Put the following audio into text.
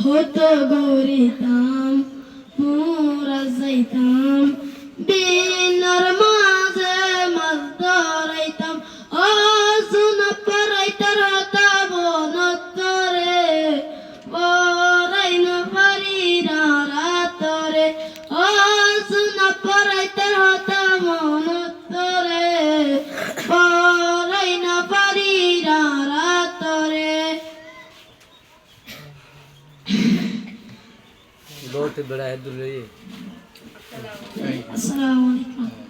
হতো গরিতাম মোরা যাইতাম বিনার মাঝে মাছ ধরাইতাম ও সোনা পরাইতার হতা বনত করে পরাই না পারি না রাতরে ও সোনা পরাইতার হতা মনত করে পরাই না পারি না রাতরে। बहुत बड़ा है दुल्हे। अस्सलाम वालेकुम।